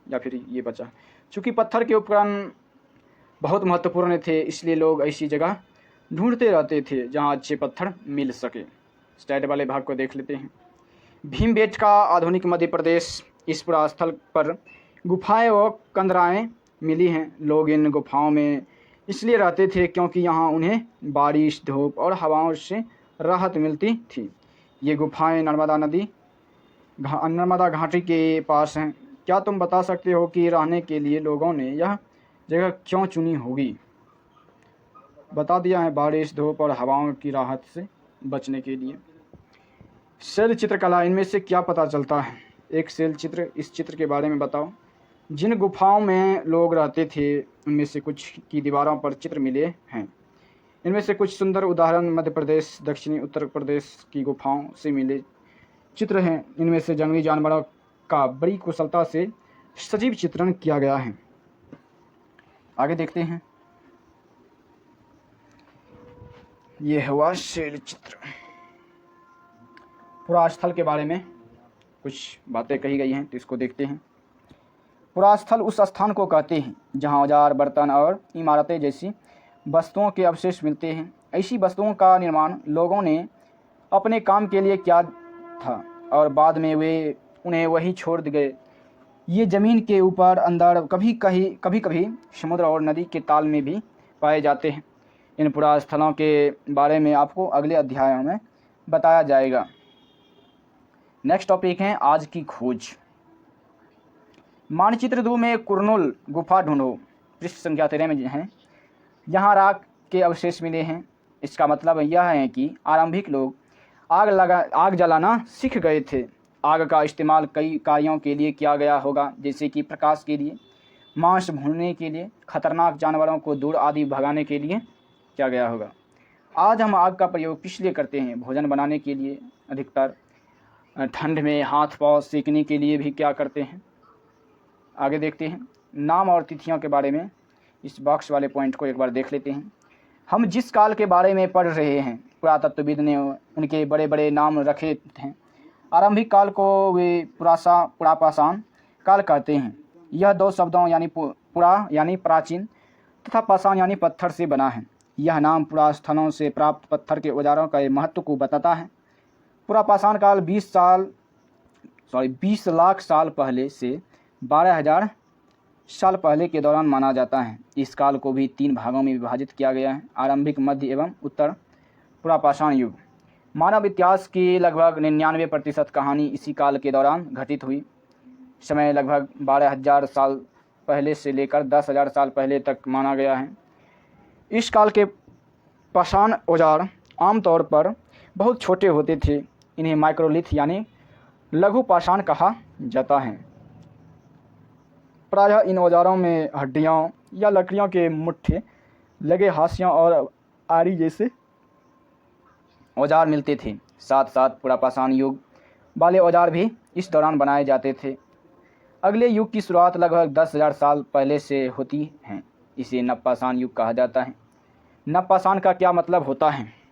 या फिर ये बचा। चूँकि पत्थर के उपकरण बहुत महत्वपूर्ण थे, इसलिए लोग ऐसी जगह ढूंढते रहते थे जहां अच्छे पत्थर मिल सके। साइड वाले भाग को देख लेते हैं। भीमबेटका आधुनिक मध्य प्रदेश। इस पुरा स्थल पर गुफाएं व कंदराएं मिली हैं। लोग इन गुफाओं में इसलिए रहते थे क्योंकि यहाँ उन्हें बारिश, धूप और हवाओं से राहत मिलती थी। ये गुफाएं नर्मदा घाटी के पास हैं। क्या तुम बता सकते हो कि रहने के लिए लोगों ने यह जगह क्यों चुनी होगी? बता दिया है, बारिश, धूप और हवाओं की राहत से बचने के लिए। शैल चित्रकला, इनमें से क्या पता चलता है? एक शैल चित्र, इस चित्र के बारे में बताओ। जिन गुफाओं में लोग रहते थे उनमें से कुछ की दीवारों पर चित्र मिले हैं। इनमें से कुछ सुंदर उदाहरण मध्य प्रदेश, दक्षिणी उत्तर प्रदेश की गुफाओं से मिले चित्र हैं। इनमें से जंगली जानवरों का बड़ी कुशलता से सजीव चित्रण किया गया है। आगे देखते हैं। यह हुआ शैल चित्र। पुरास्थल के बारे में कुछ बातें कही गई हैं, तो इसको देखते हैं। पुरास्थल उस स्थान को कहते हैं जहां औजार, बर्तन और इमारतें जैसी वस्तुओं के अवशेष मिलते हैं। ऐसी वस्तुओं का निर्माण लोगों ने अपने काम के लिए किया था, और बाद में वे उन्हें वहीं छोड़ गए। ये ज़मीन के ऊपर, अंदर, कभी कभी समुद्र और नदी के ताल में भी पाए जाते हैं। इन पुरास्थलों के बारे में आपको अगले अध्यायों में बताया जाएगा। नेक्स्ट टॉपिक है आज की खोज। मानचित्र 2 में कुरनूल गुफा ढूंढो। पृष्ठ संख्या 13 में है। यहाँ राख के अवशेष मिले हैं। इसका मतलब यह है कि आरंभिक लोग आग जलाना सीख गए थे। आग का इस्तेमाल कई कार्यों के लिए किया गया होगा, जैसे कि प्रकाश के लिए, मांस भूनने के लिए, खतरनाक जानवरों को दूर आदि भगाने के लिए किया गया होगा। आज हम आग का प्रयोग किस लिए करते हैं? भोजन बनाने के लिए अधिकतर। ठंड में हाथ पांव सेकने के लिए भी क्या करते हैं? आगे देखते हैं। नाम और तिथियों के बारे में इस बॉक्स वाले पॉइंट को एक बार देख लेते हैं। हम जिस काल के बारे में पढ़ रहे हैं, पुरातत्वविद ने उनके बड़े बड़े नाम रखे हैं। आरंभिक काल को वे पुरापाषाण काल कहते हैं। यह दो शब्दों यानी पुरा यानी प्राचीन तथा पाषाण यानी पत्थर से बना है। यह नाम पुरास्थलों से प्राप्त पत्थर के औजारों का महत्व को बताता है। पुरापाषाण काल 20 लाख साल पहले से 12,000 साल पहले के दौरान माना जाता है। इस काल को भी 3 भागों में विभाजित किया गया है: आरंभिक, मध्य एवं उत्तर पुरापाषाण युग। मानव इतिहास की लगभग 99% कहानी इसी काल के दौरान घटित हुई। समय लगभग 12,000 साल पहले से लेकर 10,000 साल पहले तक माना गया है। इस काल के पाषाण औजार आमतौर पर बहुत छोटे होते थे। इन्हें माइक्रोलिथ यानी लघु पाषाण कहा जाता है। प्रायः इन औजारों में हड्डियाँ या लकड़ियों के मुट्ठे लगे हाशियों और आरी जैसे औजार मिलते थे। साथ साथ पुरापाषाण युग वाले औजार भी इस दौरान बनाए जाते थे। अगले युग की शुरुआत लगभग 10,000 साल पहले से होती है। इसे नवपाषाण युग कहा जाता है। नवपाषाण का क्या मतलब होता है?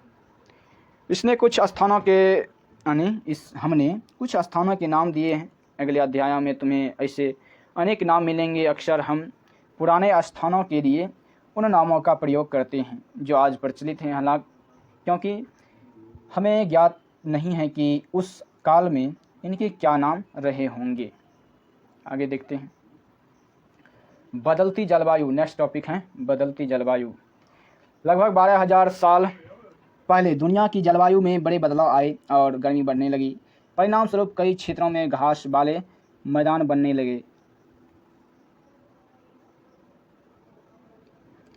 हमने कुछ स्थानों के नाम दिए हैं। अगले अध्यायों में तुम्हें ऐसे अनेक नाम मिलेंगे। अक्सर हम पुराने स्थानों के लिए उन नामों का प्रयोग करते हैं जो आज प्रचलित हैं, हालांकि क्योंकि हमें ज्ञात नहीं है कि उस काल में इनके क्या नाम रहे होंगे। आगे देखते हैं। बदलती जलवायु नेक्स्ट टॉपिक है, बदलती जलवायु। लगभग 12,000 साल पहले दुनिया की जलवायु में बड़े बदलाव आए और गर्मी बढ़ने लगी। परिणाम स्वरूप कई क्षेत्रों में घास वाले मैदान बनने लगे।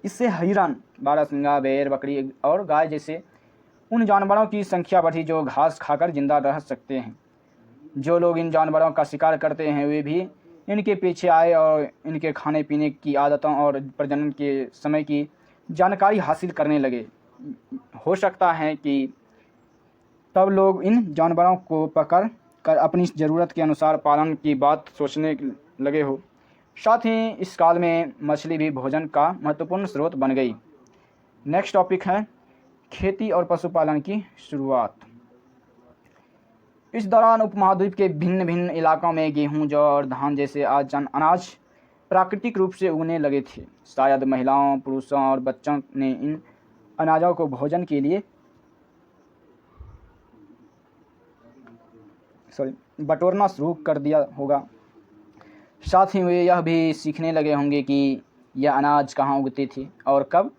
इससे हिरन, बारहसिंगा, भेड़, बकरी और गाय जैसे उन जानवरों की संख्या बढ़ी जो घास खाकर जिंदा रह सकते हैं। जो लोग इन जानवरों का शिकार करते हैं वे भी इनके पीछे आए और इनके खाने पीने की आदतों और प्रजनन के समय की जानकारी हासिल करने लगे। हो सकता है कि तब लोग इन जानवरों को पकड़ कर अपनी ज़रूरत के अनुसार पालन की बात सोचने लगे हो। साथ ही इस काल में मछली भी भोजन का महत्वपूर्ण स्रोत बन गई। नेक्स्ट टॉपिक है खेती और पशुपालन की शुरुआत। इस दौरान उपमहाद्वीप के भिन्न भिन्न इलाकों में गेहूं, जौ और धान जैसे अनाज प्राकृतिक रूप से उगने लगे थे। शायद महिलाओं, पुरुषों और बच्चों ने इन अनाजों को भोजन के लिए बटोरना शुरू कर दिया होगा। साथ ही वे यह भी सीखने लगे होंगे कि यह अनाज कहाँ उगते थे और कब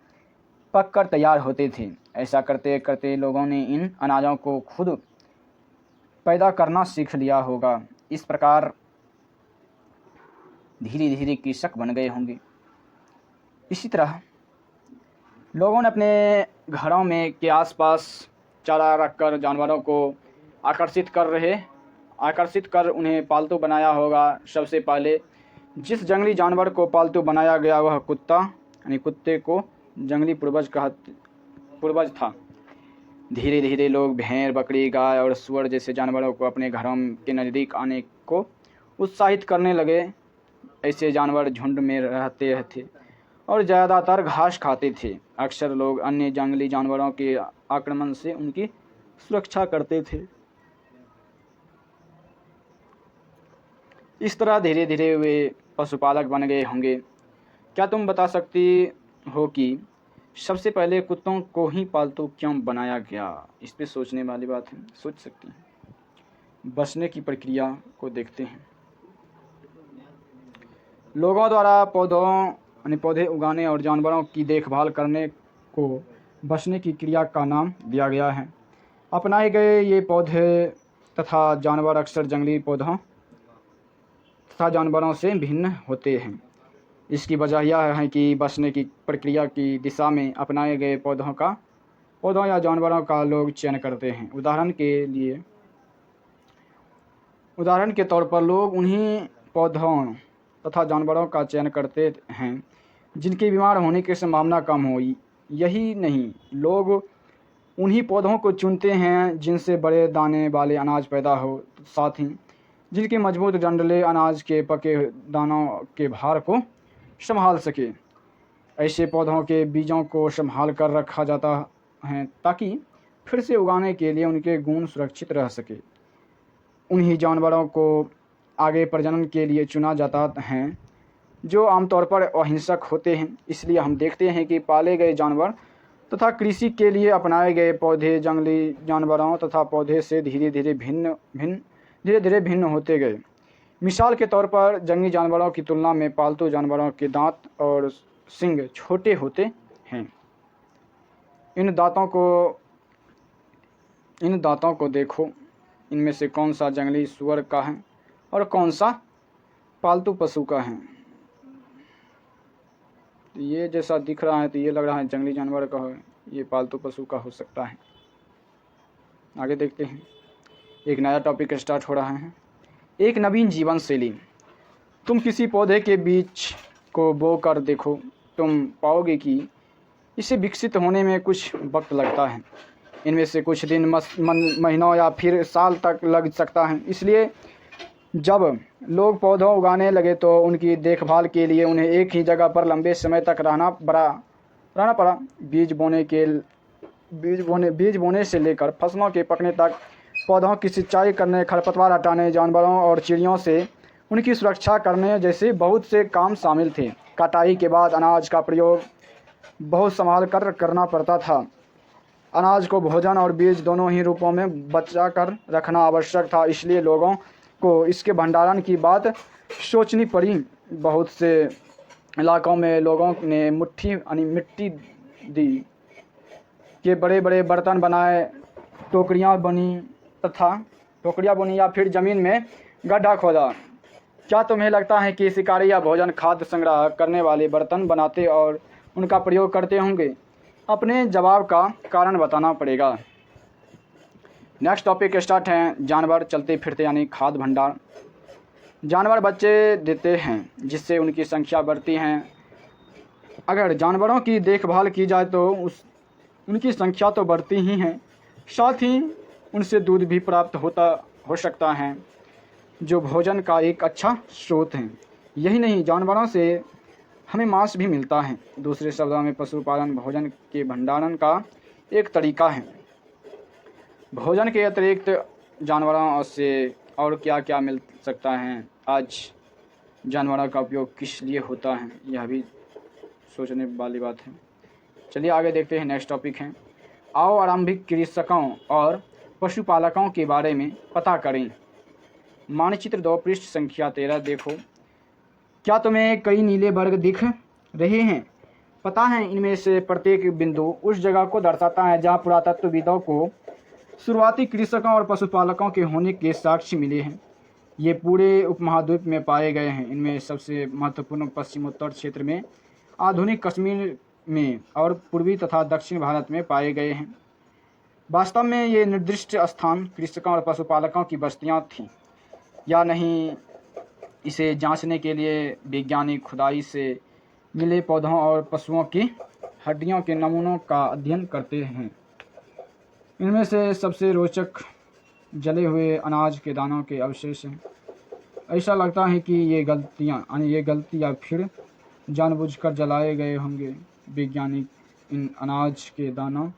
पककर तैयार होते थे। ऐसा करते करते लोगों ने इन अनाजों को खुद पैदा करना सीख लिया होगा। इस प्रकार धीरे धीरे कृषक बन गए होंगे। इसी तरह लोगों ने अपने घरों में के आसपास चारा रखकर जानवरों को आकर्षित कर उन्हें पालतू बनाया होगा। सबसे पहले जिस जंगली जानवर को पालतू बनाया गया वह कुत्ता यानी कुत्ते को जंगली पूर्वज था। धीरे धीरे लोग भेड़, बकरी, गाय और सूअर जैसे जानवरों को अपने घरों के नज़दीक आने को उत्साहित करने लगे। ऐसे जानवर झुंड में रहते थे और ज़्यादातर घास खाते थे। अक्सर लोग अन्य जंगली जानवरों के आक्रमण से उनकी सुरक्षा करते थे। इस तरह धीरे धीरे वे पशुपालक बन गए होंगे। क्या तुम बता सकती हो कि सबसे पहले कुत्तों को ही पालतू क्यों बनाया गया? इस पे सोचने वाली बात है, सोच सकती हैं। बचने की प्रक्रिया को देखते हैं। लोगों द्वारा पौधे उगाने और जानवरों की देखभाल करने को बचने की क्रिया का नाम दिया गया है। अपनाए गए ये पौधे तथा जानवर अक्सर जंगली पौधों तथा जानवरों से भिन्न होते हैं। इसकी वजह यह है कि बचने की प्रक्रिया की दिशा में अपनाए गए पौधों या जानवरों का लोग चयन करते हैं। उदाहरण के तौर पर लोग उन्हीं पौधों तथा जानवरों का चयन करते हैं जिनके बीमार होने की संभावना कम हो। यही नहीं, लोग उन्हीं पौधों को चुनते हैं जिनसे बड़े दाने वाले अनाज पैदा हो, साथ ही जिनके मजबूत डंडले अनाज के पके दानों के भार को संभाल सके। ऐसे पौधों के बीजों को संभाल कर रखा जाता है ताकि फिर से उगाने के लिए उनके गुण सुरक्षित रह सके। उन्हीं जानवरों को आगे प्रजनन के लिए चुना जाता है जो आमतौर पर अहिंसक होते हैं। इसलिए हम देखते हैं कि पाले गए जानवर तथा कृषि के लिए अपनाए गए पौधे जंगली जानवरों तथा पौधे से धीरे धीरे भिन्न होते गए। मिसाल के तौर पर जंगली जानवरों की तुलना में पालतू जानवरों के दांत और सींग छोटे होते हैं। इन दांतों को देखो, इनमें से कौन सा जंगली सूअर का है और कौन सा पालतू पशु का है। तो ये जैसा दिख रहा है तो ये लग रहा है जंगली जानवर का है, ये पालतू पशु का हो सकता है। आगे देखते हैं, एक नया टॉपिक स्टार्ट हो रहा है। एक नवीन जीवन शैली। तुम किसी पौधे के बीज को बो कर देखो, तुम पाओगे कि इसे विकसित होने में कुछ वक्त लगता है। इनमें से कुछ दिन, महीनों या फिर साल तक लग सकता है। इसलिए जब लोग पौधों उगाने लगे तो उनकी देखभाल के लिए उन्हें एक ही जगह पर लंबे समय तक रहना पड़ा। बीज बोने से लेकर फसलों के पकने तक पौधों की सिंचाई करने, खरपतवार हटाने, जानवरों और चिड़ियों से उनकी सुरक्षा करने जैसे बहुत से काम शामिल थे। कटाई के बाद अनाज का प्रयोग बहुत संभाल कर करना पड़ता था। अनाज को भोजन और बीज दोनों ही रूपों में बचा कर रखना आवश्यक था, इसलिए लोगों को इसके भंडारण की बात सोचनी पड़ी। बहुत से इलाकों में लोगों ने मिट्टी दी के बड़े बड़े बर्तन बनाए, टोकरियाँ बनी या फिर ज़मीन में गड्ढा खोदा। क्या तुम्हें लगता है कि शिकारी या भोजन खाद्य संग्रह करने वाले बर्तन बनाते और उनका प्रयोग करते होंगे? अपने जवाब का कारण बताना पड़ेगा। नेक्स्ट टॉपिक स्टार्ट है, जानवर चलते फिरते यानी खाद्य भंडार। जानवर बच्चे देते हैं जिससे उनकी संख्या बढ़ती है। अगर जानवरों की देखभाल की जाए तो उनकी संख्या तो बढ़ती ही है, साथ ही उनसे दूध भी प्राप्त हो सकता है जो भोजन का एक अच्छा स्रोत है। यही नहीं, जानवरों से हमें मांस भी मिलता है। दूसरे शब्दों में पशुपालन भोजन के भंडारण का एक तरीका है। भोजन के अतिरिक्त जानवरों से और क्या क्या मिल सकता है? आज जानवरों का उपयोग किस लिए होता है, यह भी सोचने वाली बात है। चलिए आगे देखते हैं। नेक्स्ट टॉपिक है, आओ आरंभिक कृषकों और पशुपालकों के बारे में पता करें। मानचित्र 2 पृष्ठ संख्या 13 देखो। क्या तुम्हें कई नीले वर्ग दिख रहे हैं? पता है, इनमें से प्रत्येक बिंदु उस जगह को दर्शाता है जहां पुरातत्वविदों को शुरुआती कृषकों और पशुपालकों के होने के साक्ष्य मिले हैं। ये पूरे उपमहाद्वीप में पाए गए हैं। इनमें सबसे महत्वपूर्ण पश्चिमोत्तर क्षेत्र में, आधुनिक कश्मीर में और पूर्वी तथा दक्षिण भारत में पाए गए हैं। वास्तव में ये निर्दिष्ट स्थान कृषकों और पशुपालकों की बस्तियां थीं या नहीं, इसे जांचने के लिए वैज्ञानिक खुदाई से मिले पौधों और पशुओं की हड्डियों के नमूनों का अध्ययन करते हैं। इनमें से सबसे रोचक जले हुए अनाज के दानों के अवशेष हैं। ऐसा लगता है कि ये गलती या फिर जानबूझकर जलाए गए होंगे। वैज्ञानिक इन अनाज के दानों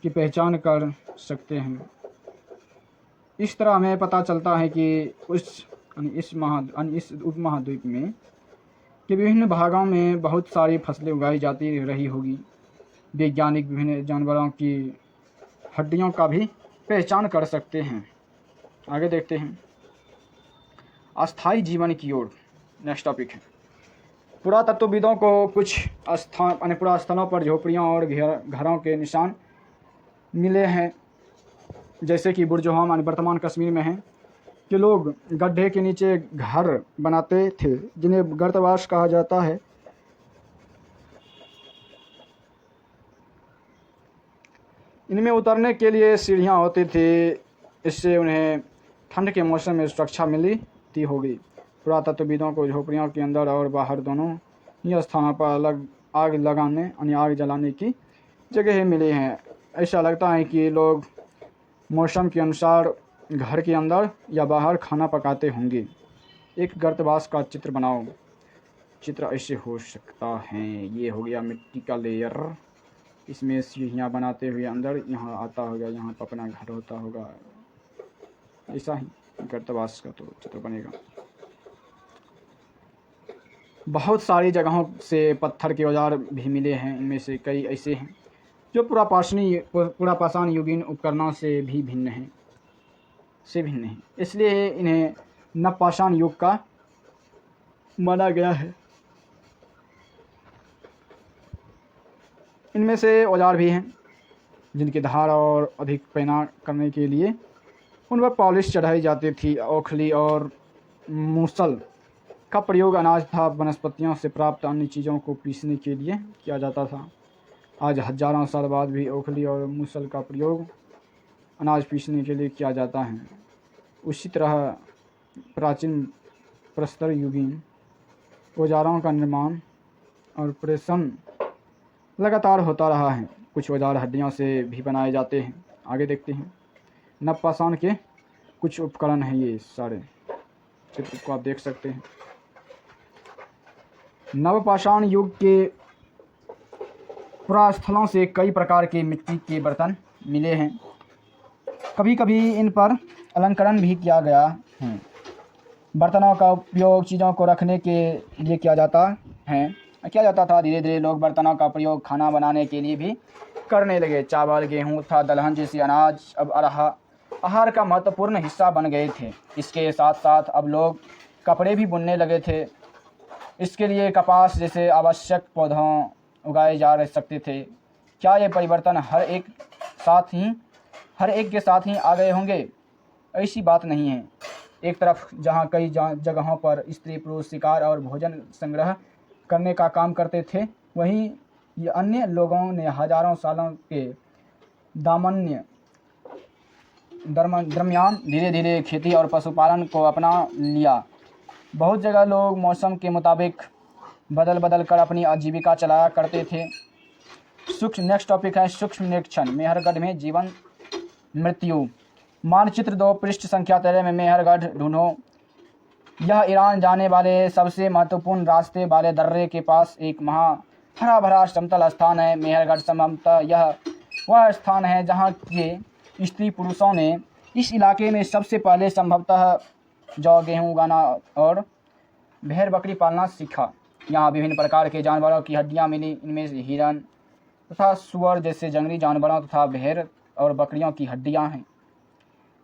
की पहचान कर सकते हैं। इस तरह हमें पता चलता है कि इस उपमहाद्वीप में के विभिन्न भागों में बहुत सारी फसलें उगाई जाती रही होगी। वैज्ञानिक विभिन्न जानवरों की हड्डियों का भी पहचान कर सकते हैं। आगे देखते हैं, अस्थायी जीवन की ओर। नेक्स्ट टॉपिक है, पुरातत्वविदों को कुछ पुरास्थलों पर झोपड़ियों और घरों के निशान मिले हैं, जैसे कि बुर्जोहम वर्तमान कश्मीर में है, कि लोग गड्ढे के नीचे घर बनाते थे जिन्हें गर्तवास कहा जाता है। इनमें उतरने के लिए सीढ़ियाँ होती थी, इससे उन्हें ठंड के मौसम में सुरक्षा मिलती होगी। पुरातत्वविदों को झोपड़ियों के अंदर और बाहर दोनों ही स्थानों पर अलग आग जलाने की जगह मिली हैं। ऐसा लगता है कि लोग मौसम के अनुसार घर के अंदर या बाहर खाना पकाते होंगे। एक गर्तवास का चित्र बनाओ। चित्र ऐसे हो सकता है, ये हो गया मिट्टी का लेयर, इसमें सीढ़ियाँ बनाते हुए अंदर यहाँ आता होगा, यहाँ पर अपना घर होता होगा। ऐसा ही गर्तवास का तो चित्र बनेगा। बहुत सारी जगहों से पत्थर के औजार भी मिले हैं। इनमें से कई ऐसे हैं जो पुरापाषाण युगीन उपकरणों से भिन्न हैं। इसलिए इन्हें नवपाषाण युग का माना गया है। इनमें से औजार भी हैं जिनकी धार और अधिक पैना करने के लिए उन पर पॉलिश चढ़ाई जाती थी। ओखली और मूसल का प्रयोग अनाज तथा वनस्पतियों से प्राप्त अन्य चीज़ों को पीसने के लिए किया जाता था। आज हजारों साल बाद भी ओखली और मूसल का प्रयोग अनाज पीसने के लिए किया जाता है। उसी तरह प्राचीन प्रस्तर युगीन औजारों का निर्माण और प्रेषण लगातार होता रहा है। कुछ औजार हड्डियों से भी बनाए जाते हैं। आगे देखते हैं। नवपाषाण के कुछ उपकरण हैं। ये सारे चित्र को आप देख सकते हैं। नवपाषाण युग के पुरास्थलों से कई प्रकार के मिट्टी के बर्तन मिले हैं। कभी कभी इन पर अलंकरण भी किया गया है। बर्तनों का उपयोग चीज़ों को रखने के लिए किया जाता था। धीरे धीरे लोग बर्तनों का प्रयोग खाना बनाने के लिए भी करने लगे। चावल, गेहूँ तथा दलहन जैसे अनाज अब आहार का महत्वपूर्ण हिस्सा बन गए थे। इसके साथ साथ अब लोग कपड़े भी बुनने लगे थे। इसके लिए कपास जैसे आवश्यक पौधों उगाए जा सकते थे। क्या ये परिवर्तन हर एक के साथ ही आ गए होंगे? ऐसी बात नहीं है। एक तरफ जहाँ कई जगहों पर स्त्री पुरुष शिकार और भोजन संग्रह करने का काम करते थे, वहीं ये अन्य लोगों ने हजारों सालों के दरमियान धीरे धीरे खेती और पशुपालन को अपना लिया। बहुत जगह लोग मौसम के मुताबिक बदल कर अपनी आजीविका चलाया करते थे। नेक्स्ट टॉपिक है सूक्ष्म निरीक्षण। मेहरगढ़ में जीवन मृत्यु। मानचित्र 2 पृष्ठ संख्या 13 में मेहरगढ़ ढूंढो। यह ईरान जाने वाले सबसे महत्वपूर्ण रास्ते वाले दर्रे के पास एक हरा भरा समतल स्थान है। मेहरगढ़ संभवतः यह वह स्थान है जहाँ के स्त्री पुरुषों ने इस इलाके में सबसे पहले संभवतः जौ, गेहूँ उगाना और भेड़ बकरी पालना सीखा। यहाँ विभिन्न प्रकार के जानवरों की हड्डियाँ मिली। इनमें हिरन तथा सुअर जैसे जंगली जानवरों तथा भेड़ और बकरियों की हड्डियाँ हैं।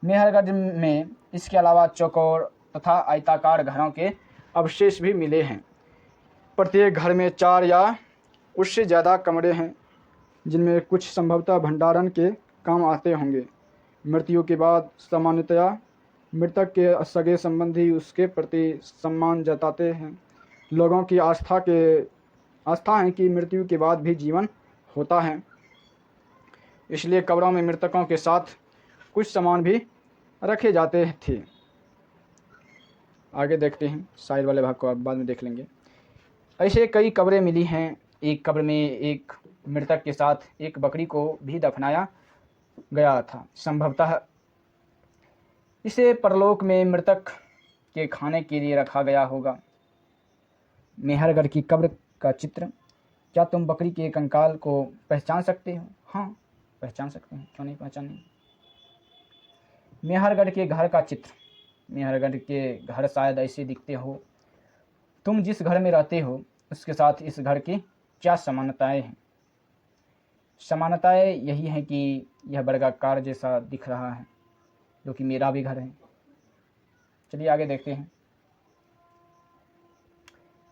मेहरगढ़ में इसके अलावा चौकोर तथा आयताकार घरों के अवशेष भी मिले हैं। प्रत्येक घर में 4 या उससे ज़्यादा कमरे हैं, जिनमें कुछ संभवतः भंडारण के काम आते होंगे। मृत्यु के बाद सामान्यतया मृतक के सगे संबंधी उसके प्रति सम्मान जताते हैं। लोगों की आस्था है कि मृत्यु के बाद भी जीवन होता है, इसलिए कब्रों में मृतकों के साथ कुछ सामान भी रखे जाते थे। आगे देखते हैं। साइड वाले भाग को आप बाद में देख लेंगे। ऐसे कई कब्रें मिली हैं। एक कब्र में एक मृतक के साथ एक बकरी को भी दफनाया गया था। संभवतः इसे परलोक में मृतक के खाने के लिए रखा गया होगा। मेहरगढ़ की कब्र का चित्र। क्या तुम बकरी के कंकाल को पहचान सकते हो? हाँ, पहचान सकते हैं, क्यों नहीं पहचानेंगे। मेहरगढ़ के घर का चित्र। मेहरगढ़ के घर शायद ऐसे दिखते हो। तुम जिस घर में रहते हो उसके साथ इस घर की क्या समानताएं हैं? समानताएं यही हैं कि यह वर्गाकार जैसा दिख रहा है, जो कि मेरा भी घर है। चलिए आगे देखते हैं।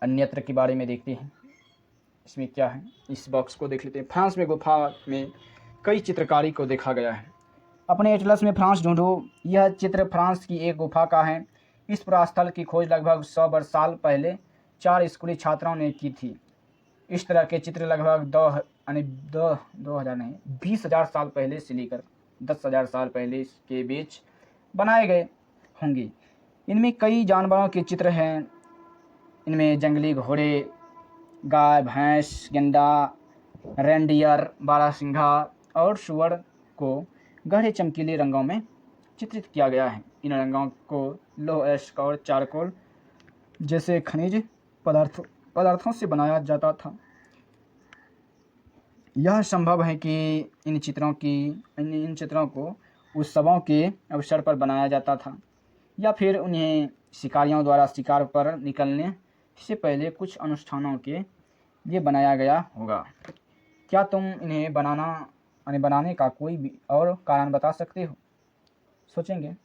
अन्यत्र के बारे में देखते हैं। इसमें क्या है, इस बॉक्स को देख लेते हैं। फ्रांस में गुफा में कई चित्रकारी को देखा गया है। अपने एटलस में फ्रांस ढूंढो। यह चित्र फ्रांस की एक गुफा का है। इस पुरास्थल की खोज लगभग 100 साल पहले 4 स्कूली छात्रों ने की थी। इस तरह के चित्र लगभग 20,000 साल पहले से लेकर 10,000 साल पहले के बीच बनाए गए होंगे। इनमें कई जानवरों के चित्र हैं। इनमें जंगली घोड़े, गाय, भैंस, गेंडा, रेंडियर, बारहसिंघा और सुअर को गहरे चमकीले रंगों में चित्रित किया गया है। इन रंगों को लौह अयस्क और चारकोल जैसे खनिज पदार्थों से बनाया जाता था। यह संभव है कि इन चित्रों को उत्सवों के अवसर पर बनाया जाता था, या फिर उन्हें शिकारियों द्वारा शिकार पर निकलने से पहले कुछ अनुष्ठानों के लिए बनाया गया होगा। क्या तुम इन्हें बनाने का कोई भी और कारण बता सकते हो? सोचेंगे।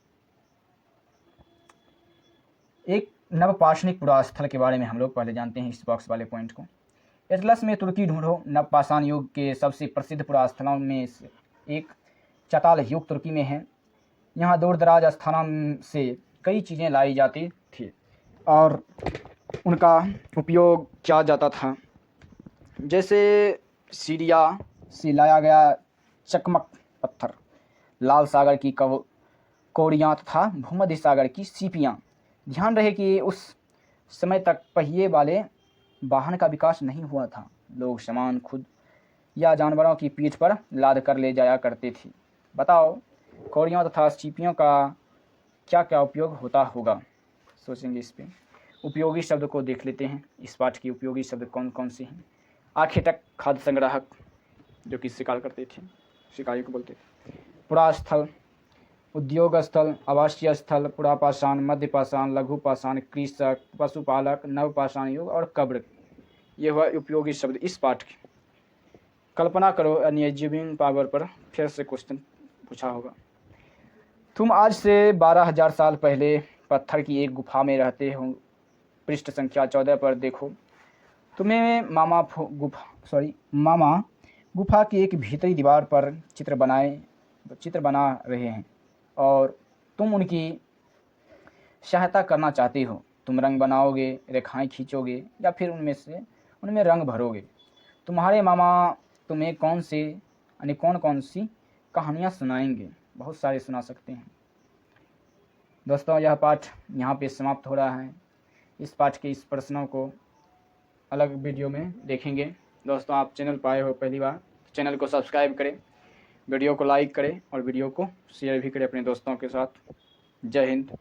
एक नवपाषाणिक पुरास्थल के बारे में हम लोग पहले जानते हैं इस बॉक्स वाले पॉइंट को। एटलस में तुर्की ढूंढो। नवपाषाण युग के सबसे प्रसिद्ध पुरास्थलों में से एक चताल युग तुर्की में है। यहाँ दूर दराज स्थानों से कई चीज़ें लाई जाती थी और उनका उपयोग किया जाता था। जैसे सीरिया से लाया गया चकमक पत्थर, लाल सागर की कौड़ियाँ तथा भूमध्य सागर की सीपियाँ। ध्यान रहे कि उस समय तक पहिए वाले वाहन का विकास नहीं हुआ था। लोग सामान खुद या जानवरों की पीठ पर लाद कर ले जाया करते थे। बताओ कौड़ियों तथा सीपियों का क्या क्या उपयोग होता होगा, सोचेंगे इस पे। उपयोगी शब्द को देख लेते हैं। इस पाठ के उपयोगी शब्द कौन कौन से हैं। आखेटक, खाद्य संग्राहक, जो कि शिकार करते थे, शिकारी को बोलते थे। पुरास्थल, उद्योग स्थल, आवासीय स्थल, पुरापाषाण, मध्यपाषाण, लघुपाषाण, कृषक, पशुपालक, नवपाषाण युग और कब्र। ये हुआ उपयोगी शब्द इस पाठ के। कल्पना करो अन्य जीविंग पावर पर फिर से क्वेश्चन पूछा होगा। तुम आज से 12,000 साल पहले पत्थर की एक गुफा में रहते हो। पृष्ठ संख्या 14 पर देखो। तुम्हें मामा गुफा की एक भीतरी दीवार पर चित्र बना रहे हैं और तुम उनकी सहायता करना चाहते हो। तुम रंग बनाओगे, रेखाएं खींचोगे या फिर उनमें रंग भरोगे। तुम्हारे मामा तुम्हें कौन कौन सी कहानियाँ सुनाएंगे। बहुत सारे सुना सकते हैं। दोस्तों, यह पाठ यहाँ पे समाप्त हो रहा है। इस पाठ के इस प्रश्नों को अलग वीडियो में देखेंगे। दोस्तों, आप चैनल पर आए हो पहली बार, चैनल को सब्सक्राइब करें, वीडियो को लाइक करें और वीडियो को शेयर भी करें अपने दोस्तों के साथ। जय हिंद।